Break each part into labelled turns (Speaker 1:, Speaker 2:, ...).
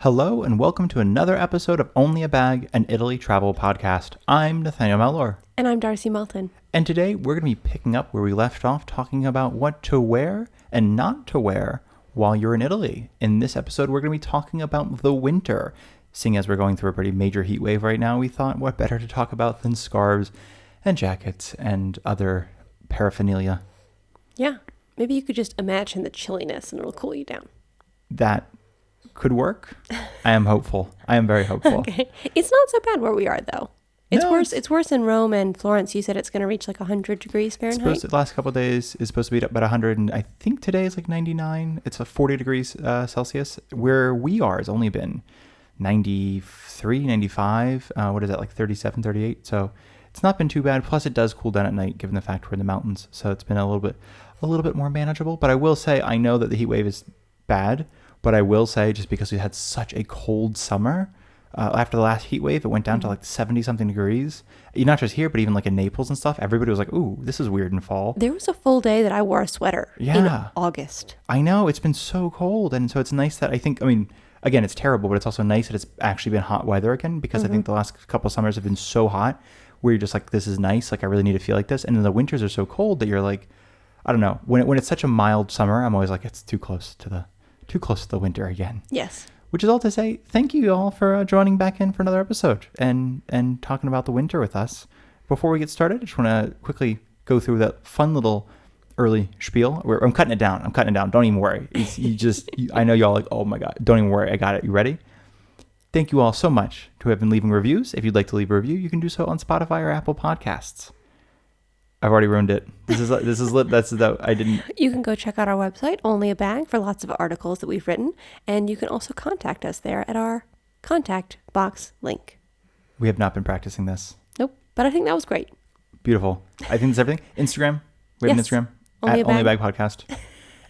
Speaker 1: Hello and welcome to another episode of Only a Bag, an Italy travel podcast. I'm Nathaniel Mellor.
Speaker 2: And I'm Darcy Melton.
Speaker 1: And today we're going to be picking up where we left off, talking about what to wear and not to wear while you're in Italy. In this episode, we're going to be talking about the winter. Seeing as we're going through a pretty major heat wave right now, we thought what better to talk about than scarves and jackets and other paraphernalia.
Speaker 2: Yeah, maybe you could just imagine the chilliness and it'll cool you down.
Speaker 1: That could work. I am hopeful. I am very hopeful.
Speaker 2: Okay. It's not so bad where we are, though. It's
Speaker 1: No,
Speaker 2: worse. It's worse in Rome and Florence. You said it's going to reach like 100 degrees Fahrenheit.
Speaker 1: The last couple of days is supposed to be about 100, and I think today is like 99. It's a 40 degrees Celsius. Where we are has only been 93, 95. What is that, like 37, 38? So it's not been too bad. Plus, it does cool down at night, given the fact we're in the mountains. So it's been a little bit more manageable. But I will say, I know that the heat wave is bad. But I will say, just because we had such a cold summer, after the last heat wave, it went down to like 70-something degrees. Not just here, but even like in Naples and stuff. Everybody was like, ooh, this is weird in fall.
Speaker 2: There was a full day that I wore a sweater in August.
Speaker 1: I know. It's been so cold. And so it's nice that again, it's terrible, but it's also nice that it's actually been hot weather again, because I think the last couple of summers have been so hot where you're just like, this is nice. Like, I really need to feel like this. And then the winters are so cold that you're like, I don't know. When it's such a mild summer, I'm always like, it's too close to the winter again.
Speaker 2: Yes.
Speaker 1: Which is all to say, thank you all for joining back in for another episode and talking about the winter with us. Before we get started, I just want to quickly go through that fun little early spiel. I'm cutting it down. Don't even worry. I know y'all like, oh my God, don't even worry. I got it. You ready? Thank you all so much to have been leaving reviews. If you'd like to leave a review, you can do so on Spotify or Apple Podcasts. I've already ruined it. This is lit. I didn't.
Speaker 2: You can go check out our website, Only a Bag, for lots of articles that we've written. And you can also contact us there at our contact box link.
Speaker 1: We have not been practicing this.
Speaker 2: Nope. But I think that was great.
Speaker 1: Beautiful. I think that's everything. Instagram. We have an Instagram.
Speaker 2: Only
Speaker 1: at
Speaker 2: a
Speaker 1: Only a Bag Podcast.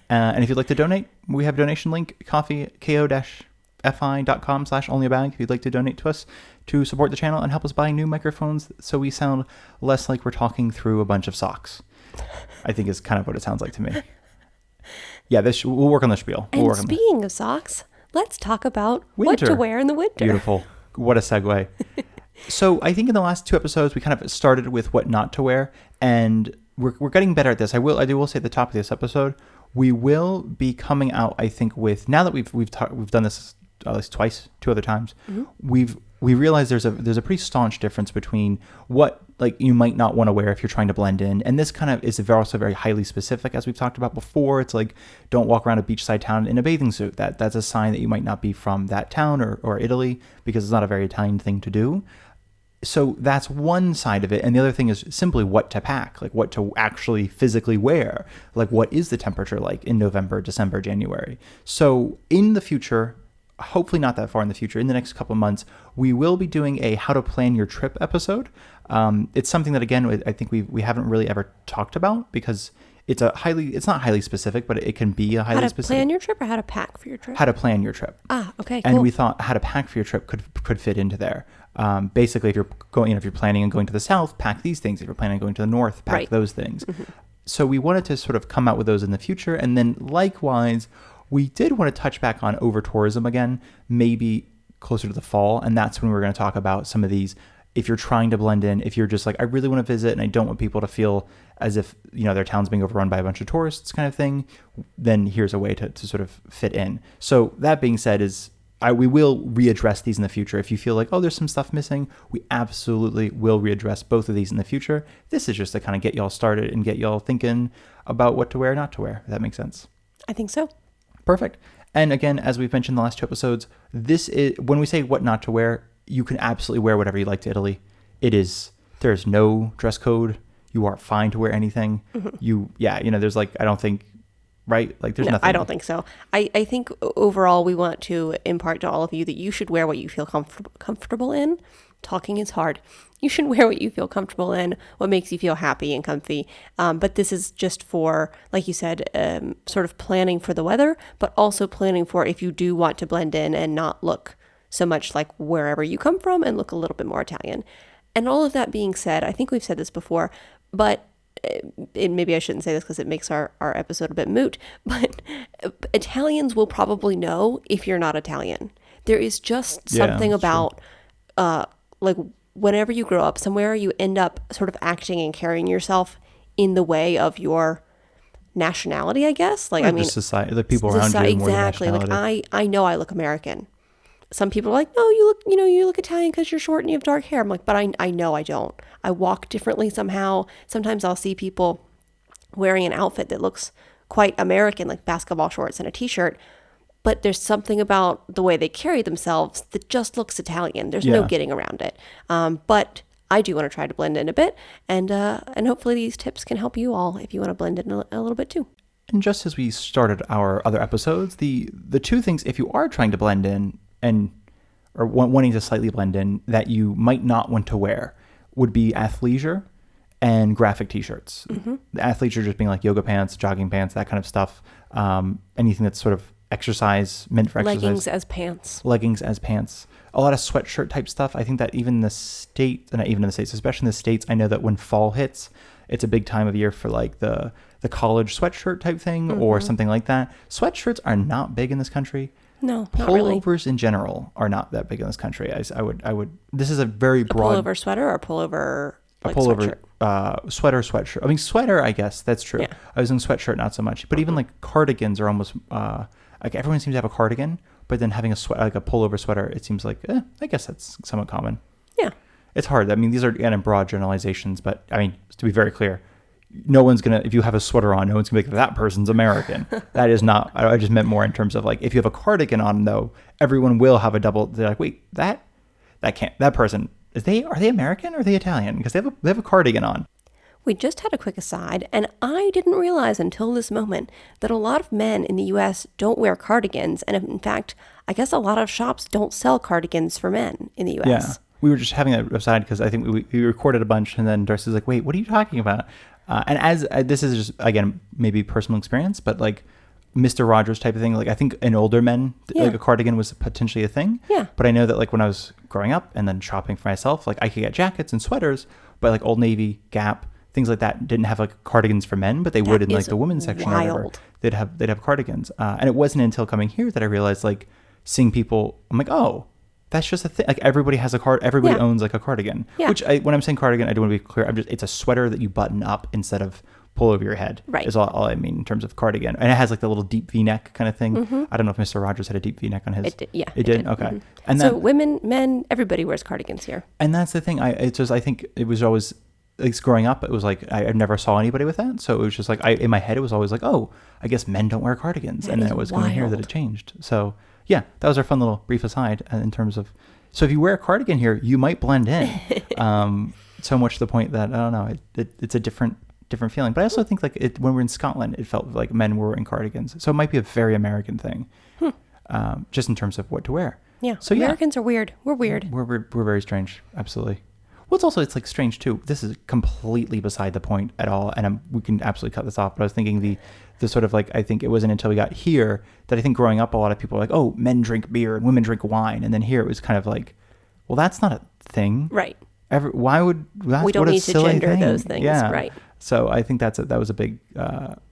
Speaker 1: And if you'd like to donate, we have a donation link, ko-fi.com/onlyabag. If you'd like to donate to us to support the channel and help us buy new microphones so we sound less like we're talking through a bunch of socks. I think is kind of what it sounds like to me. Yeah, we'll work on the spiel.
Speaker 2: And speaking of socks, let's talk about what to wear in the winter.
Speaker 1: Beautiful. What a segue. So I think in the last two episodes, we kind of started with what not to wear, and we're getting better at this. I will say at the top of this episode, we will be coming out, I think, with, now that we've done this at least twice, two other times, we realize there's a pretty staunch difference between what like you might not want to wear if you're trying to blend in, and this kind of is also very highly specific, as we've talked about before. It's like, don't walk around a beachside town in a bathing suit. That's a sign that you might not be from that town or Italy, because it's not a very Italian thing to do. So that's one side of it. And the other thing is simply what to pack, like what to actually physically wear. Like, what is the temperature like in November, December, January? So in the future, hopefully not that far in the future, in the next couple of months, we will be doing a how to plan your trip episode. It's something that, again, I think we haven't really ever talked about, because it's not highly specific, but it can be a highly specific.
Speaker 2: How to plan your trip or how to pack for your trip?
Speaker 1: How to plan your trip.
Speaker 2: Okay, cool.
Speaker 1: And we thought how to pack for your trip could fit into there. Basically, if you're planning on going to the south, pack these things. If you're planning on going to the north, pack those things. Mm-hmm. So we wanted to sort of come out with those in the future. And then likewise, we did want to touch back on over-tourism again, maybe closer to the fall. And that's when we're going to talk about some of these. If you're trying to blend in, if you're just like, I really want to visit and I don't want people to feel as if, their town's being overrun by a bunch of tourists kind of thing, then here's a way to sort of fit in. So that being said, we will readdress these in the future. If you feel like, oh, there's some stuff missing, we absolutely will readdress both of these in the future. This is just to kind of get y'all started and get y'all thinking about what to wear, not to wear, if that makes sense.
Speaker 2: I think so.
Speaker 1: Perfect. And again, as we've mentioned in the last two episodes, this is, when we say what not to wear, you can absolutely wear whatever you like to Italy. There's no dress code. You are fine to wear anything. Mm-hmm. There's like, I don't think, right? Like there's nothing.
Speaker 2: I don't think so. I think overall we want to impart to all of you that you should wear what you feel comfortable in. Talking is hard. You should wear what you feel comfortable in, what makes you feel happy and comfy. But this is just for, like you said, sort of planning for the weather, but also planning for if you do want to blend in and not look so much like wherever you come from and look a little bit more Italian. And all of that being said, I think we've said this before, but maybe I shouldn't say this because it makes our episode a bit moot, but Italians will probably know if you're not Italian. There is just
Speaker 1: Yeah,
Speaker 2: something
Speaker 1: that's true.
Speaker 2: about like whenever you grow up somewhere, you end up sort of acting and carrying yourself in the way of your nationality, I guess. Like,
Speaker 1: Or
Speaker 2: I mean,
Speaker 1: just society, the people around you more than
Speaker 2: exactly. Like,
Speaker 1: nationality.
Speaker 2: I know I look American. Some people are like, no, you look Italian because you're short and you have dark hair. I'm like, but I know I don't. I walk differently somehow. Sometimes I'll see people wearing an outfit that looks quite American, like basketball shorts and a t-shirt, but there's something about the way they carry themselves that just looks Italian. There's no
Speaker 1: Yeah.
Speaker 2: getting around it. But I do want to try to blend in a bit, and hopefully these tips can help you all if you want to blend in a little bit too.
Speaker 1: And just as we started our other episodes, the two things, if you are trying to blend in and or wanting to slightly blend in, that you might not want to wear would be athleisure and graphic t-shirts. The athleisure just being like yoga pants, jogging pants, that kind of stuff. Anything that's sort of exercise, meant for exercise.
Speaker 2: Leggings as pants.
Speaker 1: Leggings as pants. A lot of sweatshirt type stuff. I think that even in the States, not even in the States, especially in the States, I know that when fall hits, it's a big time of year for like the college sweatshirt type thing or something like that. Sweatshirts are not big in this country.
Speaker 2: No, not really.
Speaker 1: Pullovers in general are not that big in this country. I would. This is a very broad
Speaker 2: Pullover sweater or pullover
Speaker 1: a
Speaker 2: like
Speaker 1: pullover,
Speaker 2: sweatshirt?
Speaker 1: sweatshirt. I mean, sweater, I guess that's true.
Speaker 2: Yeah.
Speaker 1: I was in sweatshirt, not so much. But even like cardigans are almost like everyone seems to have a cardigan, but then having a like a pullover sweater, it seems like I guess that's somewhat common.
Speaker 2: Yeah.
Speaker 1: It's hard. I mean, these are again broad generalizations, but I mean, to be very clear, no one's gonna, if you have a sweater on, no one's gonna be like, that person's American. That is not. I just meant more in terms of like, if you have a cardigan on, though, everyone will have a double. They're like, wait, that person are they American or are they Italian? Because they have a cardigan on.
Speaker 2: We just had a quick aside, and I didn't realize until this moment that a lot of men in the US don't wear cardigans. And in fact, I guess a lot of shops don't sell cardigans for men in the US.
Speaker 1: Yeah. We were just having that aside because I think we recorded a bunch, and then Darcy's like, wait, what are you talking about? And as this is just, again, maybe personal experience, but like Mr. Rogers type of thing. Like I think in older men, like a cardigan was potentially a thing.
Speaker 2: Yeah.
Speaker 1: But I know that like when I was growing up and then shopping for myself, like I could get jackets and sweaters, but like Old Navy, Gap, things like that didn't have like cardigans for men, but they would in like the women's section or whatever.
Speaker 2: Wild.
Speaker 1: They'd have cardigans. And it wasn't until coming here that I realized, like, seeing people, I'm like, oh, that's just a thing. Like everybody has everybody owns like a cardigan.
Speaker 2: Yeah.
Speaker 1: Which when I'm saying cardigan, I do want to be clear. It's a sweater that you button up instead of pull over your head.
Speaker 2: Right.
Speaker 1: Is all I mean in terms of cardigan. And it has like the little deep V-neck kind of thing. I don't know if Mr. Rogers had a deep V-neck on his.
Speaker 2: It did, yeah.
Speaker 1: It did? Okay.
Speaker 2: Mm-hmm.
Speaker 1: And
Speaker 2: so
Speaker 1: then,
Speaker 2: women, men, everybody wears cardigans here.
Speaker 1: and that's the thing. I think it was always, like growing up, it was like I never saw anybody with that. So it was just like in my head it was always like, oh, I guess men don't wear cardigans. And then it was coming here that it changed. So yeah, that was our fun little brief aside in terms of. So if you wear a cardigan here, you might blend in. So much to the point that I don't know, it's a different feeling. But I also think like when we're in Scotland, it felt like men were wearing cardigans. So it might be a very American thing, just in terms of what to wear.
Speaker 2: Yeah.
Speaker 1: So
Speaker 2: Americans are weird. We're weird.
Speaker 1: We're very strange. Absolutely. Well, it's like strange too. This is completely beside the point at all, and we can absolutely cut this off. But I was thinking the sort of like, I think it wasn't until we got here that I think growing up a lot of people were like, oh, men drink beer and women drink wine, and then here it was kind of like, well, that's not a thing,
Speaker 2: Right.
Speaker 1: Why would that?
Speaker 2: We don't
Speaker 1: what a
Speaker 2: need to
Speaker 1: silly
Speaker 2: gender
Speaker 1: thing.
Speaker 2: those things.
Speaker 1: Yeah.
Speaker 2: Right.
Speaker 1: So I think that was a big,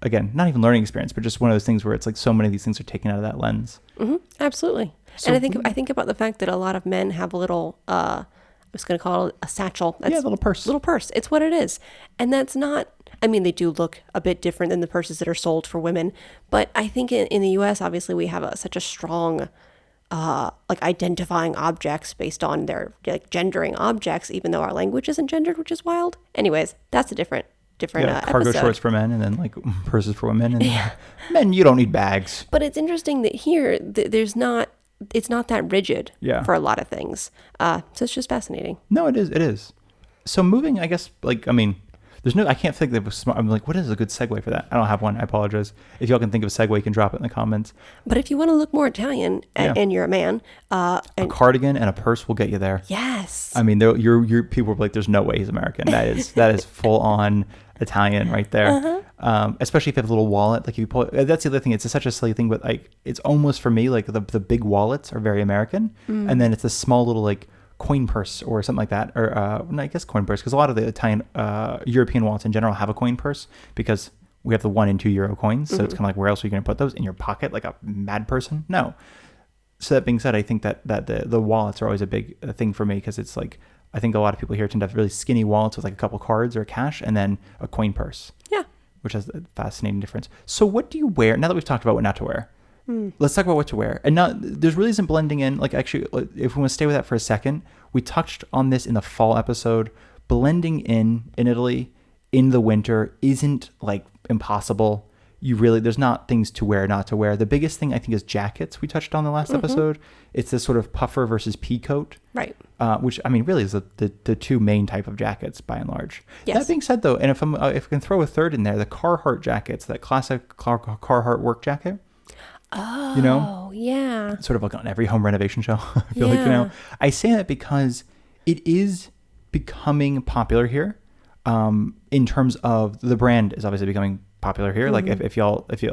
Speaker 1: again, not even learning experience, but just one of those things where it's like so many of these things are taken out of that lens.
Speaker 2: Mm-hmm. Absolutely.
Speaker 1: So
Speaker 2: and I think about the fact that a lot of men have a little, I was going to call it a satchel. That's
Speaker 1: Yeah, a little purse.
Speaker 2: Little purse. It's what it is. And that's not, I mean, they do look a bit different than the purses that are sold for women. But I think in the US, obviously, we have such a strong, like identifying objects based on their like gendering objects, even though our language isn't gendered, which is wild. Anyways, that's a different
Speaker 1: Cargo
Speaker 2: episode.
Speaker 1: shorts for men, and then like purses for women, and men, you don't need bags.
Speaker 2: But it's interesting that here, it's not that rigid for a lot of things. So it's just fascinating.
Speaker 1: No, it is. So moving, I guess, like, I mean, I can't think that was smart. I'm like, what is a good segue for that? I don't have one. I apologize. If y'all can think of a segue, you can drop it in the comments.
Speaker 2: But if you want to look more Italian and you're a man,
Speaker 1: A cardigan and a purse will get you there.
Speaker 2: yes.
Speaker 1: I mean, your people are like, there's no way he's American. That is full on Italian right there. Especially if you have a little wallet. Like if you pull, that's the other thing. It's such a silly thing, but like it's almost for me like the big wallets are very American, and then it's a small little like coin purse or something like that, or I guess coin purse, because a lot of the Italian European wallets in general have a coin purse because we have the €1 and €2 coins. So it's kind of like, where else are you going to put those? In your pocket like a mad person? No. So that being said, I think that the wallets are always a big thing for me, because it's like, I think a lot of people here tend to have really skinny wallets with like a couple cards or cash and then a coin purse.
Speaker 2: Yeah.
Speaker 1: Which has a fascinating difference. So what do you wear, now that we've talked about what not to wear? Let's talk about what to wear. And not, there's really isn't blending in. Like, actually, if we want to stay with that for a second, we touched on this in the fall episode. Blending in Italy in the winter isn't like impossible. There's not things to wear, not to wear. The biggest thing I think is jackets. We touched on the last episode. It's this sort of puffer versus pea coat.
Speaker 2: Right.
Speaker 1: Which, I mean, really is the two main type of jackets by and large.
Speaker 2: Yes.
Speaker 1: That being said, though, and if I can throw a third in there, the Carhartt jackets, that classic Carhartt work jacket.
Speaker 2: Oh,
Speaker 1: you know,
Speaker 2: yeah.
Speaker 1: Sort of like on every home renovation show. I feel like, I say that because it is becoming popular here. In terms of the brand is obviously becoming popular here. Like if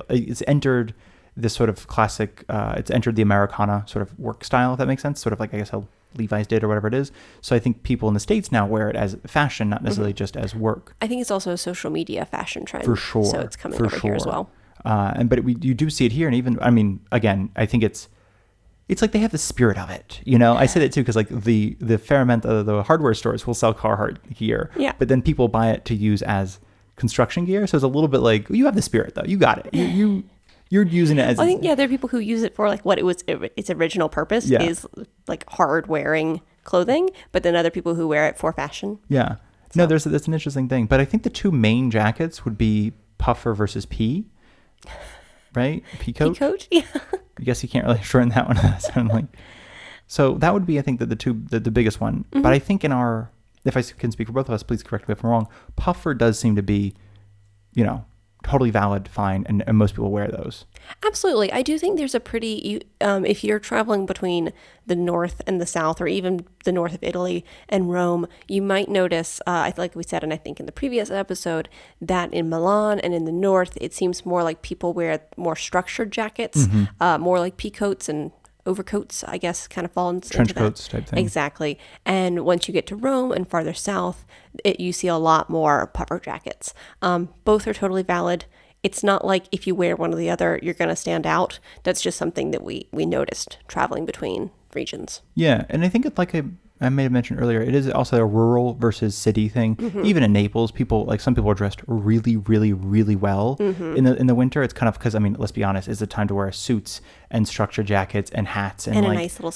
Speaker 1: it's entered this sort of classic, it's entered the Americana sort of work style, if that makes sense. Sort of like, I guess, how Levi's did or whatever it is. So I think people in the States now wear it as fashion, not necessarily just as work.
Speaker 2: I think it's also a social media fashion trend.
Speaker 1: For sure.
Speaker 2: So it's coming over here as well.
Speaker 1: But you do see it here. And even, I mean, again, I think it's like they have the spirit of it, you know. I say that too because like the fair amount of the hardware stores will sell Carhartt here, but then people buy it to use as construction gear. So it's a little bit like, you have the spirit though, you got it. You're using it as.
Speaker 2: I think there are people who use it for like what its original purpose is, like hard wearing clothing, but then other people who wear it for fashion.
Speaker 1: Yeah, no, that's an interesting thing. But I think the two main jackets would be puffer versus pea. Right? Peacoat?
Speaker 2: Peacoat? Yeah.
Speaker 1: I guess you can't really shorten that one. Suddenly. So that would be, I think, the biggest one. But I think if I can speak for both of us, please correct me if I'm wrong, puffer does seem to be, totally valid, fine, and most people wear those. Absolutely.
Speaker 2: I do think there's a pretty, if you're traveling between the north and the south, or even the north of Italy and Rome, you might notice, like we said, and I think in the previous episode, that in Milan and in the north, it seems more like people wear more structured jackets, more like peacoats and overcoats, I guess, kind of fall into
Speaker 1: trench coats type thing.
Speaker 2: Exactly. And once you get to Rome and farther south, you see a lot more puffer jackets. Both are totally valid. It's not like if you wear one or the other, you're going to stand out. That's just something that we noticed traveling between regions.
Speaker 1: Yeah, and I think it's like I may have mentioned earlier, it is also a rural versus city thing. Even in Naples, some people are dressed really, really, really well in the winter. It's kind of because, I mean, let's be honest, it's a time to wear suits and structured jackets and hats and
Speaker 2: a nice little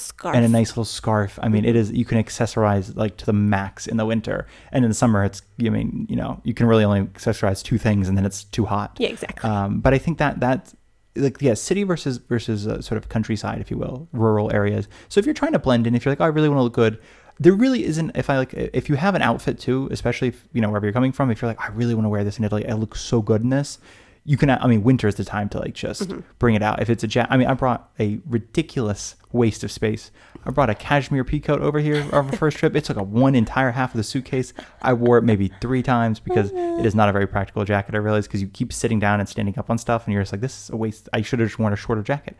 Speaker 2: scarf.
Speaker 1: I mean, it is, you can accessorize like to the max in the winter, and in the summer you can really only accessorize two things, and then it's too hot.
Speaker 2: Yeah, exactly.
Speaker 1: But I think that's like, city versus sort of countryside, if you will, rural areas. So if you're trying to blend in, if you're like, oh, I really want to look good, there really isn't. If you have an outfit too, especially if, wherever you're coming from, if you're like, I really want to wear this in Italy, I look so good in this, you can. I mean, winter is the time to like just bring it out. If it's I brought a ridiculous waste of space. I brought a cashmere peacoat over here on our first trip. It took up one entire half of the suitcase. I wore it maybe 3 times because it is not a very practical jacket, I realize, because you keep sitting down and standing up on stuff, and you're just like, this is a waste. I should have just worn a shorter jacket.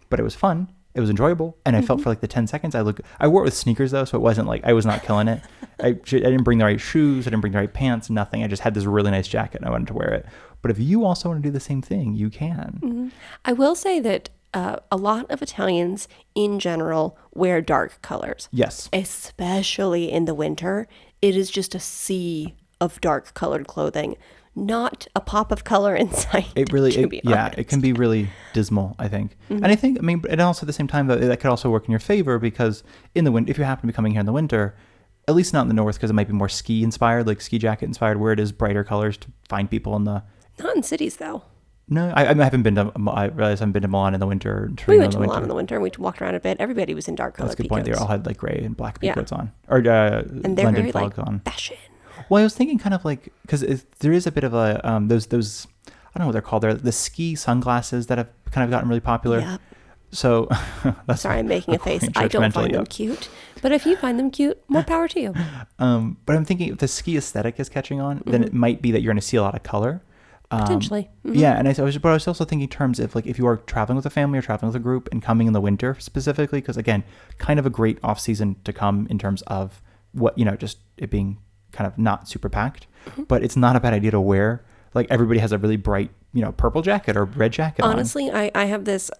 Speaker 1: But it was fun. It was enjoyable, and I felt for like the 10 seconds. I wore it with sneakers though, so it wasn't like I was not killing it. I didn't bring the right shoes. I didn't bring the right pants. Nothing. I just had this really nice jacket, and I wanted to wear it. But if you also want to do the same thing, you can.
Speaker 2: I will say that a lot of Italians in general wear dark colors.
Speaker 1: Yes.
Speaker 2: Especially in the winter. It is just a sea of dark colored clothing. Not a pop of color in sight.
Speaker 1: It can be really dismal, I think. And I think, and also at the same time, though, that could also work in your favor, because in the winter, if you happen to be coming here in the winter, at least not in the north, because it might be more ski inspired, like ski jacket inspired, where it is brighter colors to find people in the.
Speaker 2: Not in cities, though.
Speaker 1: No, I haven't been to. I realize I haven't been to Milan in the winter.
Speaker 2: We went to Milan in the winter, and we walked around a bit. Everybody was in dark colored.
Speaker 1: That's a good point. They all had like gray and black peacoats on,
Speaker 2: or and they're London very fog like on. Fashion.
Speaker 1: Well, I was thinking kind of like, because there is a bit of a those I don't know what they're called. They're the ski sunglasses that have kind of gotten really popular. Yeah. So that's
Speaker 2: sorry, I'm making a face. I don't find them cute, but if you find them cute, more power to you.
Speaker 1: But I'm thinking if the ski aesthetic is catching on, then it might be that you're going to see a lot of color.
Speaker 2: Potentially.
Speaker 1: Yeah, and I was also thinking in terms of like if you are traveling with a family or traveling with a group and coming in the winter specifically, because again, kind of a great off season to come in terms of what, just it being kind of not super packed, but it's not a bad idea to wear. Like everybody has a really bright purple jacket or red jacket on.
Speaker 2: Honestly, I have this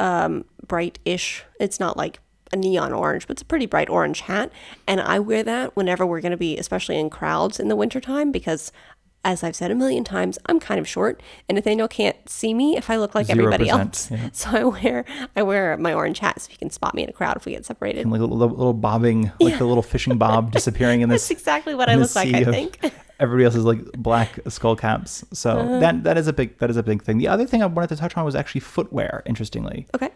Speaker 2: bright-ish, it's not like a neon orange, but it's a pretty bright orange hat. And I wear that whenever we're going to be, especially in crowds in the wintertime, because as I've said a million times, I'm kind of short, and Nathaniel can't see me if I look like everybody
Speaker 1: 0%,
Speaker 2: else.
Speaker 1: yeah.
Speaker 2: So I wear my orange hat so he can spot me in a crowd if we get separated.
Speaker 1: And like a little bobbing, like the little fishing bob disappearing in this.
Speaker 2: That's exactly what I look like, I think.
Speaker 1: Everybody else is like black skull caps. So that is a big thing. The other thing I wanted to touch on was actually footwear, interestingly.
Speaker 2: Okay.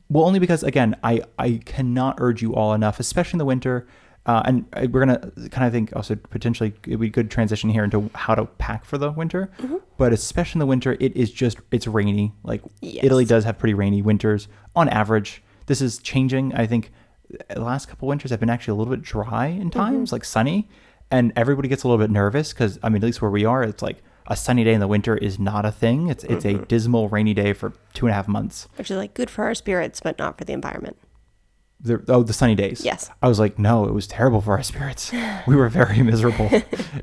Speaker 1: Well, only because, again, I cannot urge you all enough, especially in the winter. And we're going to kind of think also potentially it would be a good transition here into how to pack for the winter. Mm-hmm. But especially in the winter, it's rainy. Like
Speaker 2: Yes.
Speaker 1: Italy does have pretty rainy winters on average. This is changing. I think the last couple winters have been actually a little bit dry in times, like sunny. And everybody gets a little bit nervous because, I mean, at least where we are, it's like a sunny day in the winter is not a thing. It's a dismal rainy day for 2.5 months.
Speaker 2: Which is like good for our spirits, but not for the environment.
Speaker 1: The sunny days.
Speaker 2: Yes.
Speaker 1: I was like, no, it was terrible for our spirits. We were very miserable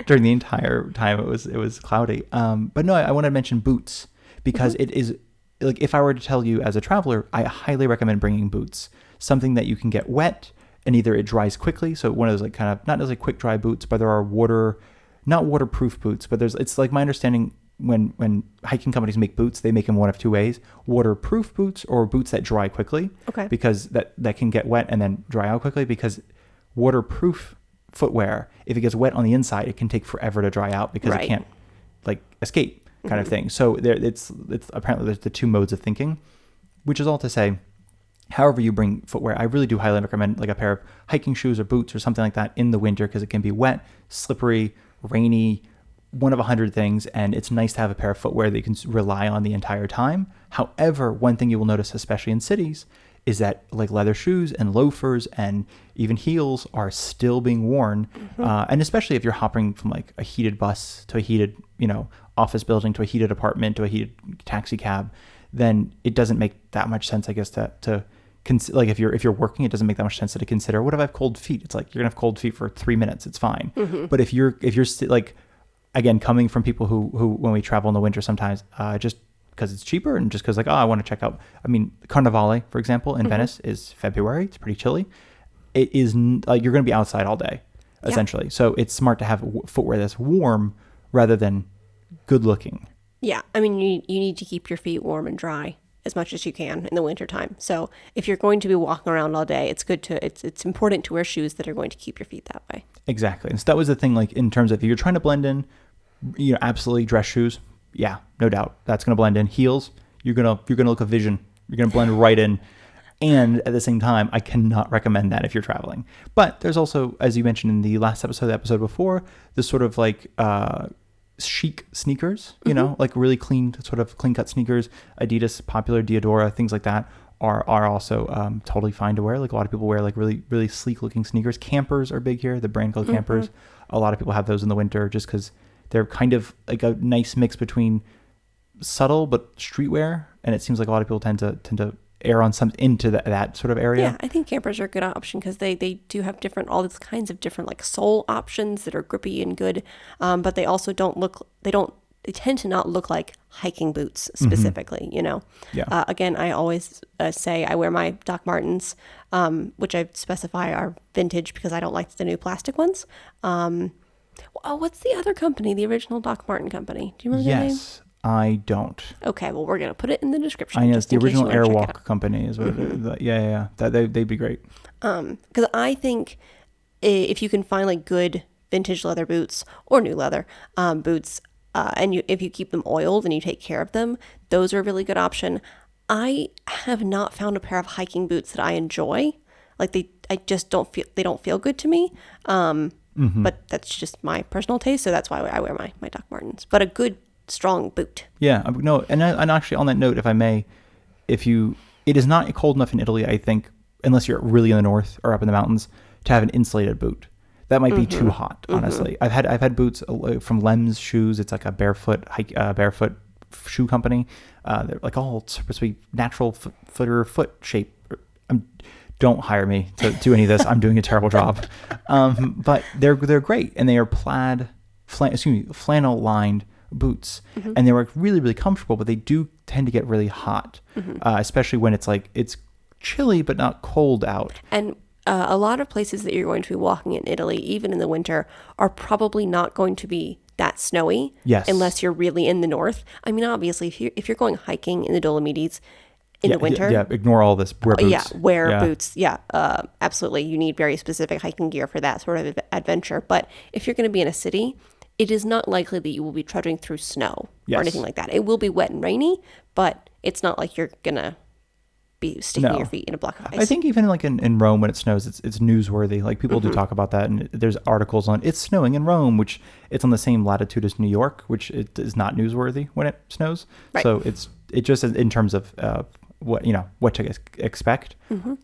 Speaker 1: during the entire time it was cloudy. But no, I want to mention boots because it is like, if I were to tell you as a traveler, I highly recommend bringing boots. Something that you can get wet and either it dries quickly. So one of those like kind of not necessarily quick dry boots, but there are not waterproof boots, but it's like my understanding when hiking companies make boots, they make them one of two ways: waterproof boots or boots that dry quickly.
Speaker 2: Okay.
Speaker 1: Because that can get wet and then dry out quickly. Because waterproof footwear, if it gets wet on the inside, it can take forever to dry out because it can't like escape kind of thing. So it's apparently there's the two modes of thinking, which is all to say, however you bring footwear, I really do highly recommend like a pair of hiking shoes or boots or something like that in the winter because it can be wet, slippery, rainy, one of 100 things, and it's nice to have a pair of footwear that you can rely on the entire time. However, one thing you will notice, especially in cities, is that like leather shoes and loafers and even heels are still being worn. And especially if you're hopping from like a heated bus to a heated, office building to a heated apartment to a heated taxi cab, then it doesn't make that much sense, I guess, to like if you're working, it doesn't make that much sense to consider, what if I have cold feet? It's like, you're gonna have cold feet for 3 minutes. It's fine. But if you're like, again, coming from people who when we travel in the winter sometimes, just because it's cheaper and just because like, I want to check out, I mean, Carnivale, for example, in Venice is February. It's pretty chilly. It is like, you're going to be outside all day, essentially. Yeah. So it's smart to have footwear that's warm rather than good looking.
Speaker 2: Yeah. I mean, you need to keep your feet warm and dry as much as you can in the wintertime. So if you're going to be walking around all day, it's important to wear shoes that are going to keep your feet that way.
Speaker 1: Exactly. And so that was the thing, like in terms of if you're trying to blend in, absolutely dress shoes. Yeah, no doubt. That's going to blend in. Heels, you're going to look a vision. You're going to blend right in. And at the same time, I cannot recommend that if you're traveling. But there's also, as you mentioned in the last episode, the episode before, this sort of like chic sneakers, like really clean cut sneakers. Adidas, Popular, Diadora, things like that are also totally fine to wear. Like a lot of people wear like really, really sleek looking sneakers. Campers are big here. The brand called Campers. A lot of people have those in the winter just because they're kind of like a nice mix between subtle but streetwear, and it seems like a lot of people tend to err on some into that sort of area.
Speaker 2: Yeah, I think campers are a good option because they do have all these kinds of different like sole options that are grippy and good, but they also they tend to not look like hiking boots specifically,
Speaker 1: Yeah.
Speaker 2: Again, I always say I wear my Doc Martens, which I specify are vintage because I don't like the new plastic ones. What's the other company, the original Doc Marten company? Do you remember their name?
Speaker 1: Yes, I don't.
Speaker 2: Okay, well, we're going to put it in the description.
Speaker 1: I know, it's the original
Speaker 2: Airwalk
Speaker 1: Airwalk company is what it is. Yeah. They'd be great.
Speaker 2: Because I think if you can find like good vintage leather boots or new leather boots, and if you keep them oiled and you take care of them, those are a really good option. I have not found a pair of hiking boots that I enjoy. Like I just don't feel good to me. But that's just my personal taste, so that's why I wear my Doc Martens. But a good, strong boot. Yeah,
Speaker 1: no, and actually on that note, if I may, it is not cold enough in Italy, I think, unless you're really in the north or up in the mountains, to have an insulated boot. That might be too hot, honestly. I've had boots from Lem's Shoes. It's like a barefoot shoe company. They're like all supposed to be natural foot shape. Don't hire me to do any of this. I'm doing a terrible job. But they're great, and they are flannel lined boots, and they were really, really comfortable, but they do tend to get really hot, especially when it's like it's chilly but not cold out.
Speaker 2: And a lot of places that you're going to be walking in Italy, even in the winter, are probably not going to be that snowy.
Speaker 1: Yes.
Speaker 2: Unless you're really in the north. I mean, obviously, if you're going hiking in the Dolomites in the winter.
Speaker 1: Yeah, ignore all this. Wear boots.
Speaker 2: Yeah, wear boots. Yeah, absolutely. You need very specific hiking gear for that sort of adventure. But if you're going to be in a city, it is not likely that you will be trudging through snow or anything like that. It will be wet and rainy, but it's not like you're going to be sticking your feet in a block of ice.
Speaker 1: I think even like in Rome when it snows, it's newsworthy. Like people do talk about that, and there's articles on it's snowing in Rome, which it's on the same latitude as New York, which it is not newsworthy when it snows.
Speaker 2: Right.
Speaker 1: So it just in terms of what to expect.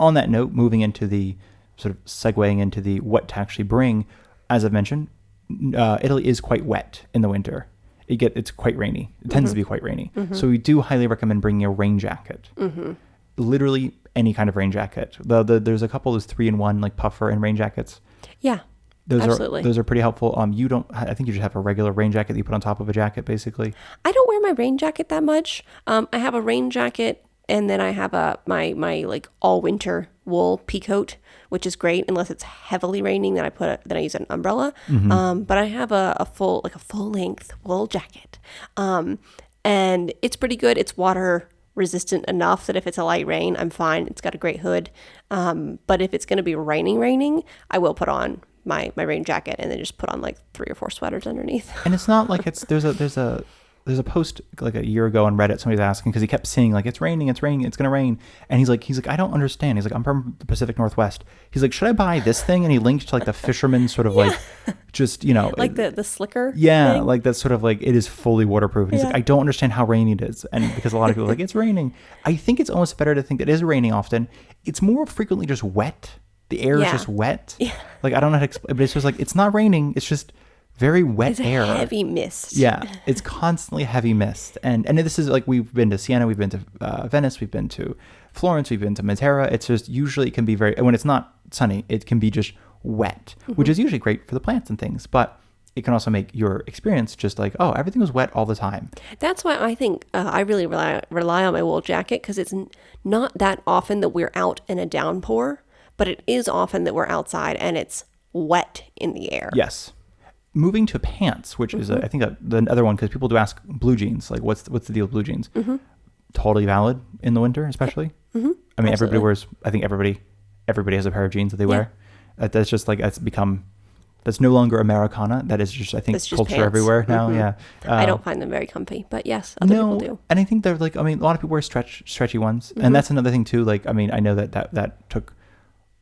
Speaker 1: On that note, moving into the sort of segueing into the what to actually bring, as I've mentioned, Italy is quite wet in the winter. It's quite rainy. It tends to be quite rainy. So we do highly recommend bringing a rain jacket. Literally any kind of rain jacket. There's a couple of those 3-in-1 like puffer and rain jackets.
Speaker 2: Yeah, absolutely.
Speaker 1: Those are pretty helpful. I think you just have a regular rain jacket that you put on top of a jacket, basically.
Speaker 2: I don't wear my rain jacket that much. I have a rain jacket, and then I have my like all winter wool pea coat, which is great unless it's heavily raining. Then I use an umbrella. But I have a full length wool jacket, and it's pretty good. It's water resistant enough that if it's a light rain, I'm fine. It's got a great hood. But if it's going to be raining, I will put on my rain jacket and then just put on like 3 or 4 sweaters underneath. And
Speaker 1: it's not like there's a post like a year ago on Reddit, somebody's asking because he kept seeing like it's raining, it's going to rain, and he's like I don't understand. He's like, I'm from the Pacific Northwest. He's like, should I buy this thing? And he linked to like the fisherman sort of like just
Speaker 2: like the slicker
Speaker 1: thing?
Speaker 2: Like
Speaker 1: that's sort of like it is fully waterproof. And he's like, I don't understand how rainy it is, and because a lot of people are like it's raining. I think it's almost better to think that it is raining often. It's more frequently just wet. The air is just wet. Yeah. Like I don't know how to explain, but it's just like it's not raining. It's just very wet air.
Speaker 2: It's heavy mist.
Speaker 1: Yeah, it's constantly heavy mist. And this is like we've been to Siena, we've been to Venice, we've been to Florence, we've been to Matera. It's just usually it can be when it's not sunny, it can be just wet, which is usually great for the plants and things. But it can also make your experience just like, oh, everything was wet all the time.
Speaker 2: That's why I think I really rely on my wool jacket, because it's not that often that we're out in a downpour, but it is often that we're outside and it's wet in the air.
Speaker 1: Yes. Moving to pants, which is I think the other one, because people do ask blue jeans, like what's the deal with blue jeans? Totally valid in the winter, especially. I mean,
Speaker 2: Absolutely.
Speaker 1: Everybody wears. I think everybody has a pair of jeans that they wear. That's just like that's no longer Americana. That is just I think culture
Speaker 2: pants.
Speaker 1: Everywhere now. Yeah,
Speaker 2: I don't find them very comfy, but yes, other people do.
Speaker 1: And I think they're like. I mean, a lot of people wear stretchy ones, and that's another thing too. Like, I mean, I know that took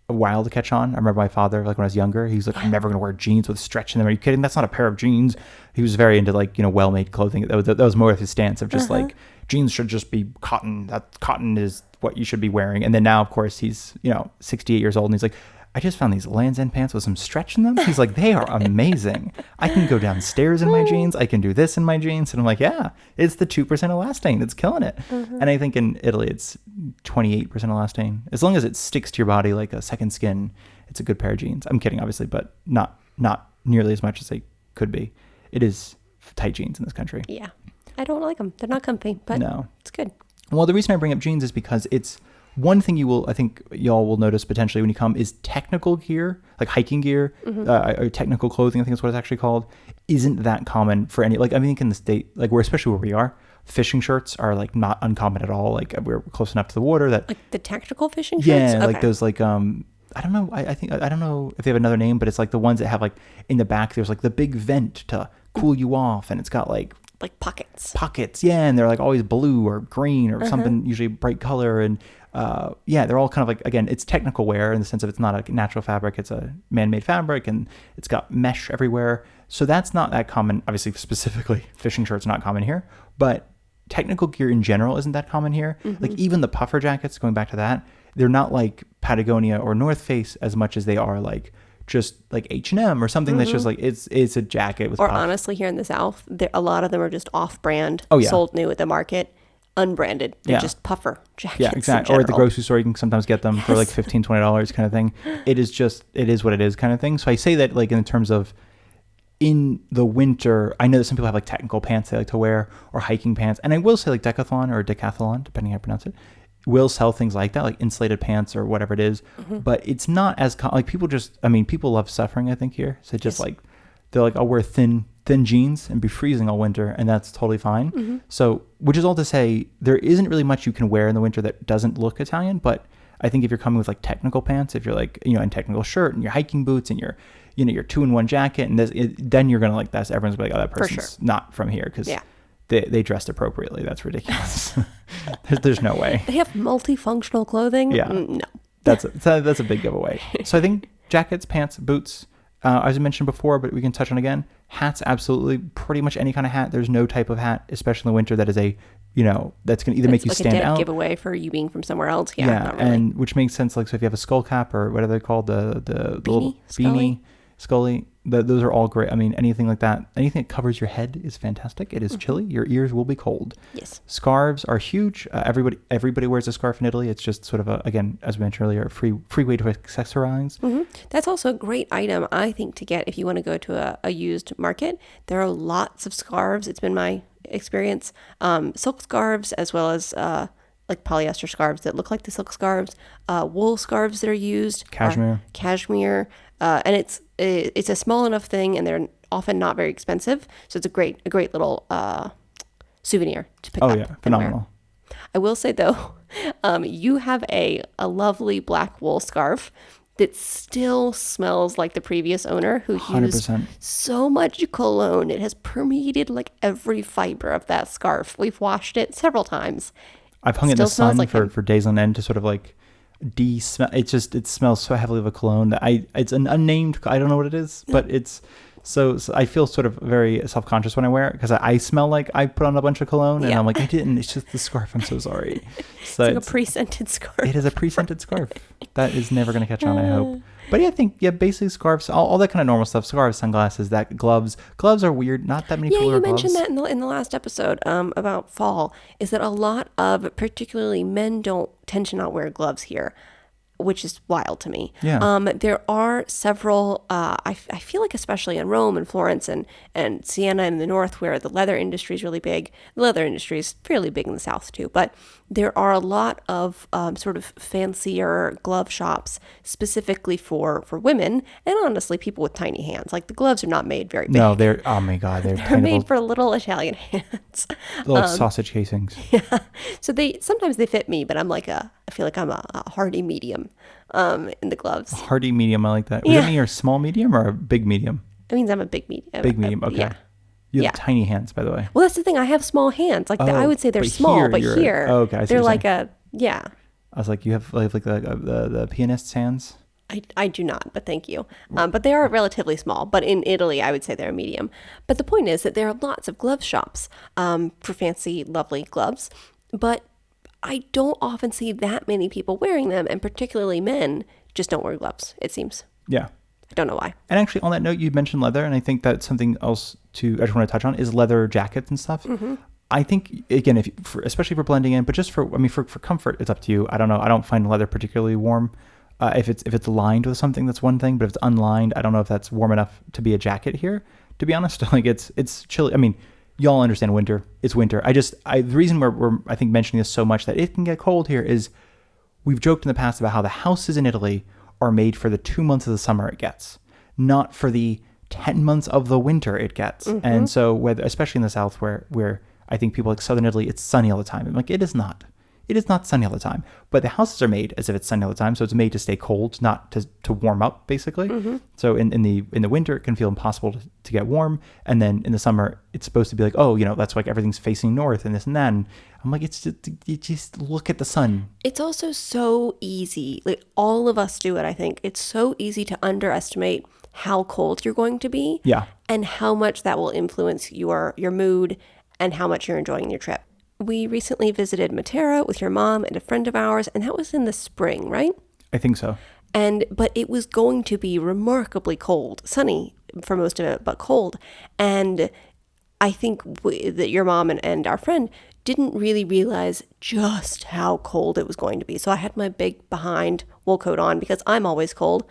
Speaker 1: a while to catch on. I remember my father, like when I was younger, he's like, I'm never going to wear jeans with stretch in them. Are you kidding? That's not a pair of jeans. He was very into like, well-made clothing. That was more of his stance of just like jeans should just be cotton. That cotton is what you should be wearing. And then now, of course, he's, 68 years old and he's like, I just found these Land's End pants with some stretch in them. He's like, they are amazing. I can go downstairs in my jeans. I can do this in my jeans. And I'm like, yeah, it's the 2% elastane. It's killing it. And I think in Italy, it's 28% elastane. As long as it sticks to your body like a second skin, it's a good pair of jeans. I'm kidding, obviously, but not nearly as much as they could be. It is tight jeans in this country.
Speaker 2: Yeah. I don't like them. They're not comfy, but it's good.
Speaker 1: Well, the reason I bring up jeans is because it's one thing I think y'all will notice potentially when you come is technical gear, like hiking gear, or technical clothing, I think that's what it's actually called, isn't that common for any, like, I think in the state, like especially where we are, fishing shirts are like not uncommon at all. Like we're close enough to the water that. Like
Speaker 2: the tactical fishing shirts?
Speaker 1: Yeah, okay. Like those like, I don't know. I don't know if they have another name, but it's like the ones that have like in the back, there's like the big vent to cool you off. And it's got like pockets. Yeah. And they're like always blue or green or something, usually bright color. And, they're all kind of like, again, it's technical wear in the sense of it's not a natural fabric. It's a man-made fabric and it's got mesh everywhere. So that's not that common. Obviously, specifically fishing shirts, not common here, but technical gear in general isn't that common here. Like even the puffer jackets, going back to that, they're not like Patagonia or North Face as much as they are like just like H&M or something that's just like it's a jacket with
Speaker 2: or
Speaker 1: puff.
Speaker 2: Honestly, here in the South, a lot of them are just off-brand,
Speaker 1: Oh, yeah.
Speaker 2: sold new at the market, unbranded. They're just puffer jackets.
Speaker 1: Yeah, exactly. Or at the grocery store, you can sometimes get them for like $15-$20 kind of thing. It is what it is kind of thing. So I say that like in terms of in the winter, I know that some people have like technical pants they like to wear or hiking pants. And I will say like Decathlon or Decathlon, depending how you pronounce it, will sell things like that, like insulated pants or whatever it is. But it's not as, like people just, I mean, people love suffering, I think here. So just like, they're like, I'll wear thin jeans and be freezing all winter. And that's totally fine. So, which is all to say, there isn't really much you can wear in the winter that doesn't look Italian. But I think if you're coming with like technical pants, if you're like, you know, in technical shirt and your hiking boots and your, you know, your 2-in-1 jacket, and then you're gonna like that. Everyone's gonna be like, oh, that person's not from here because they dressed appropriately. That's ridiculous. there's no way.
Speaker 2: They have multifunctional clothing.
Speaker 1: Yeah,
Speaker 2: no,
Speaker 1: that's a big giveaway. So I think jackets, pants, boots. As I mentioned before, but we can touch on again. Hats, absolutely, pretty much any kind of hat. There's no type of hat, especially in the winter, that is a, you know, that's going to either make you
Speaker 2: like
Speaker 1: stand
Speaker 2: a dead
Speaker 1: out.
Speaker 2: giveaway for you being from somewhere else. Yeah,
Speaker 1: Yeah,
Speaker 2: not really.
Speaker 1: and which makes sense. Like, so if you have a skull cap or what are they called, the little beanie, scully, those are all great. I mean, anything like that, anything that covers your head is fantastic. It is chilly. Your ears will be cold.
Speaker 2: Yes.
Speaker 1: Scarves are huge. Everybody wears a scarf in Italy. It's just sort of a, again, as we mentioned earlier, a free way to accessorize.
Speaker 2: That's also a great item, I think, to get if you want to go to a used market. There are lots of scarves. It's been my experience. Silk scarves as well as like polyester scarves that look like the silk scarves, wool scarves that are used, cashmere, and it's a small enough thing, and they're often not very expensive, so it's a great little souvenir to pick up.
Speaker 1: Oh yeah, phenomenal.
Speaker 2: I will say though, you have a lovely black wool scarf that still smells like the previous owner who
Speaker 1: 100%.
Speaker 2: used so much cologne. It has permeated like every fiber of that scarf. We've washed it several times.
Speaker 1: I've hung it in the sun for days on end to sort of like de-smell. It smells so heavily of a cologne that it's an unnamed, I don't know what it is, but it's so I feel sort of very self-conscious when I wear it because I smell like I put on a bunch of cologne and I'm like, I didn't, it's just the scarf, I'm so sorry. So
Speaker 2: it's like a pre-scented scarf.
Speaker 1: It is a pre-scented scarf. That is never going to catch on, I hope. But yeah, I think, basically scarves, all that kind of normal stuff, scarves, sunglasses, gloves are weird. Not that many people wear gloves.
Speaker 2: Yeah, you mentioned that in the last episode about fall, is that a lot of, particularly men, don't tend to not wear gloves here, which is wild to me.
Speaker 1: Yeah.
Speaker 2: There are several, I feel like especially in Rome and Florence and Siena in the north where the leather industry is really big. The leather industry is fairly big in the south too, but there are a lot of sort of fancier glove shops specifically for women and honestly people with tiny hands. Like the gloves are not made very big.
Speaker 1: No, oh my God, they're
Speaker 2: made for little Italian hands.
Speaker 1: Little sausage casings.
Speaker 2: Yeah. So sometimes they fit me, but I feel like I'm a hardy medium in the gloves.
Speaker 1: A hardy medium, I like that. Does that mean you're a small medium or a big medium?
Speaker 2: It means I'm a big medium.
Speaker 1: Big medium, okay.
Speaker 2: Yeah.
Speaker 1: You have tiny hands, by the way.
Speaker 2: Well, that's the thing. I have small hands. Like I would say they're small, but here they're like I
Speaker 1: was like, you have like the pianist's hands?
Speaker 2: I do not, but thank you. But they are relatively small. But in Italy, I would say they're a medium. But the point is that there are lots of glove shops for fancy, lovely gloves. But I don't often see that many people wearing them, and particularly men just don't wear gloves, it seems.
Speaker 1: Yeah.
Speaker 2: I don't know why.
Speaker 1: And actually, on that note, you mentioned leather, and I think that's something else I just want to touch on is leather jackets and stuff. I think, again, especially for blending in, but just for comfort, it's up to you. I don't know. I don't find leather particularly warm. If it's lined with something, that's one thing, but if it's unlined, I don't know if that's warm enough to be a jacket here, to be honest. Like it's chilly. I mean, y'all understand winter. It's winter. The reason we're I think mentioning this so much that it can get cold here is we've joked in the past about how the houses in Italy are made for the 2 months of the summer it gets, not for the 10 months of the winter it gets. And so especially in the south where I think people like southern Italy, it's sunny all the time. I'm like, it is not. It is not sunny all the time, but the houses are made as if it's sunny all the time. So it's made to stay cold, not to warm up, basically. So in the winter, it can feel impossible to get warm. And then in the summer, it's supposed to be like, oh, that's like everything's facing north and this and that. And I'm like, it's just, you just look at the sun.
Speaker 2: It's also so easy. Like all of us do it, I think. It's so easy to underestimate how cold you're going to be.
Speaker 1: Yeah.
Speaker 2: And how much that will influence your mood and how much you're enjoying your trip. We recently visited Matera with your mom and a friend of ours, and that was in the spring, right?
Speaker 1: I think so.
Speaker 2: But it was going to be remarkably cold, sunny for most of it, but cold. And I think that your mom and our friend didn't really realize just how cold it was going to be. So I had my big behind wool coat on because I'm always cold.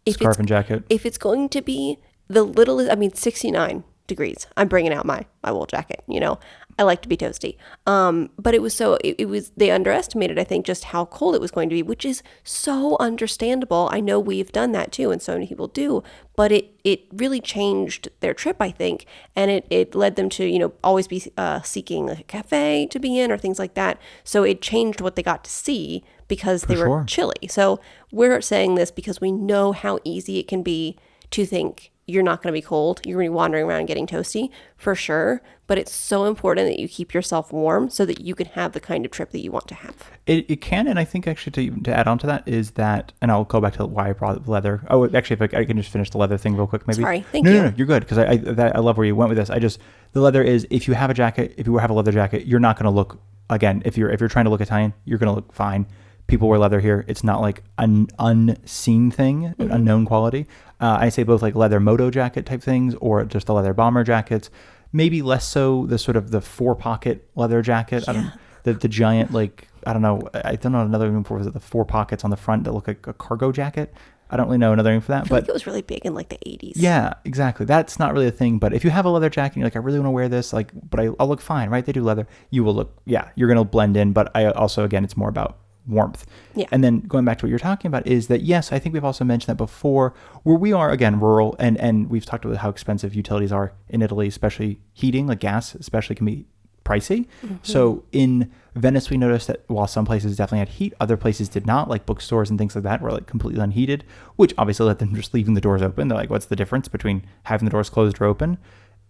Speaker 1: Scarf and jacket.
Speaker 2: If it's going to be the littlest, I mean, 69 degrees. I'm bringing out my wool jacket, you know. I like to be toasty. But it was, they underestimated, I think, just how cold it was going to be, which is so understandable. I know we've done that too, and so many people do, but it really changed their trip, I think. And it led them to, you know, always be seeking a cafe to be in or things like that. So it changed what they got to see because they were chilly. So we're saying this because we know how easy it can be to think you're not going to be cold. You're going to be wandering around getting toasty for sure. But it's so important that you keep yourself warm so that you can have the kind of trip that you want to have.
Speaker 1: It can, and I think actually to add on to that is that, and I'll go back to why I brought up leather. Oh, actually, if I can just finish the leather thing real quick, maybe.
Speaker 2: Sorry, thank you.
Speaker 1: No, you're good, because I love where you went with this. The leather is, if you have a jacket, if you have a leather jacket, you're not going to look, again, if you're trying to look Italian, you're going to look fine. People wear leather here. It's not like an unseen thing, an unknown quality. I say both like leather moto jacket type things or just the leather bomber jackets. Maybe less so the sort of the 4-pocket leather jacket.
Speaker 2: Yeah.
Speaker 1: The giant, like, I don't know another name for it. Was it the 4 pockets on the front that look like a cargo jacket? I don't really know another name for that.
Speaker 2: I feel like it was really big in like the 80s.
Speaker 1: Yeah, exactly. That's not really a thing. But if you have a leather jacket and you're like, I really want to wear this, like, but I'll look fine, right? They do leather. You will look, yeah, you're going to blend in. But I also, again, it's more about warmth.
Speaker 2: Yeah.
Speaker 1: And then going back to what you're talking about is that, yes, I think we've also mentioned that before, where we are, again, rural, and we've talked about how expensive utilities are in Italy, especially heating, like gas especially can be pricey. Mm-hmm. So in Venice, we noticed that while some places definitely had heat, other places did not, like bookstores and things like that were like completely unheated, which obviously let them just leaving the doors open. They're like, what's the difference between having the doors closed or open?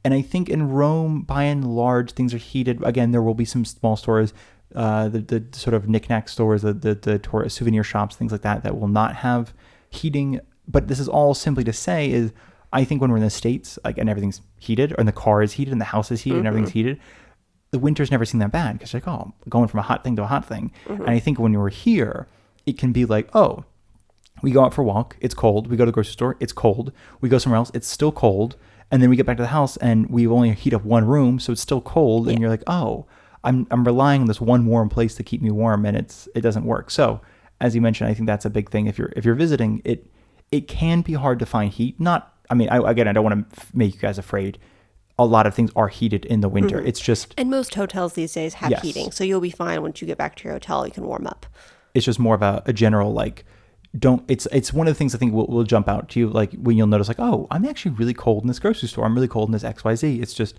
Speaker 1: And I think in Rome, by and large, things are heated. Again, there will be some small stores, the sort of knickknack stores, the tourist souvenir shops, things like that will not have heating. But this is all simply to say is, I think when we're in the States, like, and everything's heated, and the car is heated, and the house is heated, and everything's heated, the winter's never seemed that bad because like, oh, going from a hot thing to a hot thing. And I think when we're here, it can be like, oh, we go out for a walk, it's cold. We go to the grocery store, it's cold. We go somewhere else, it's still cold. And then we get back to the house and we only heat up one room, so it's still cold. Yeah. And you're like, oh, I'm relying on this one warm place to keep me warm, and it doesn't work. So as you mentioned, I think that's a big thing. If you're visiting, it can be hard to find heat. I don't want to make you guys afraid. A lot of things are heated in the winter. It's just...
Speaker 2: And most hotels these days have heating, so you'll be fine once you get back to your hotel. You can warm up.
Speaker 1: It's just more of a general, like, it's one of the things I think will jump out to you, like, when you'll notice, like, oh, I'm actually really cold in this grocery store. I'm really cold in this XYZ. It's just,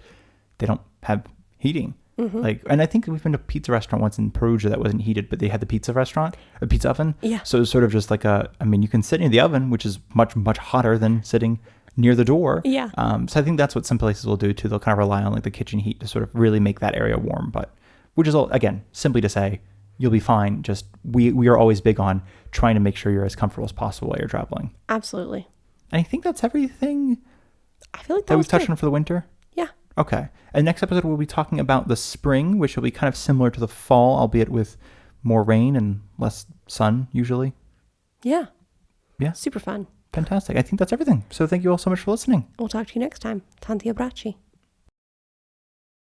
Speaker 1: they don't have heating. Like, and I think we've been to a pizza restaurant once in Perugia that wasn't heated, but they had the pizza oven.
Speaker 2: Yeah.
Speaker 1: So it was sort of just like you can sit near the oven, which is much, much hotter than sitting near the door.
Speaker 2: Yeah.
Speaker 1: So I think that's what some places will do too. They'll kind of rely on like the kitchen heat to sort of really make that area warm. But which is all, again, simply to say you'll be fine. Just we are always big on trying to make sure you're as comfortable as possible while you're traveling.
Speaker 2: Absolutely.
Speaker 1: And I think that's everything.
Speaker 2: I feel like
Speaker 1: that we've touched on for the winter.
Speaker 2: Yeah.
Speaker 1: Okay. And next episode we'll be talking about the spring, which will be kind of similar to the fall, albeit with more rain and less sun usually.
Speaker 2: Yeah.
Speaker 1: Yeah.
Speaker 2: Super fun.
Speaker 1: Fantastic. I think that's everything. So thank you all so much for listening.
Speaker 2: We'll talk to you next time. Tanti abbracci.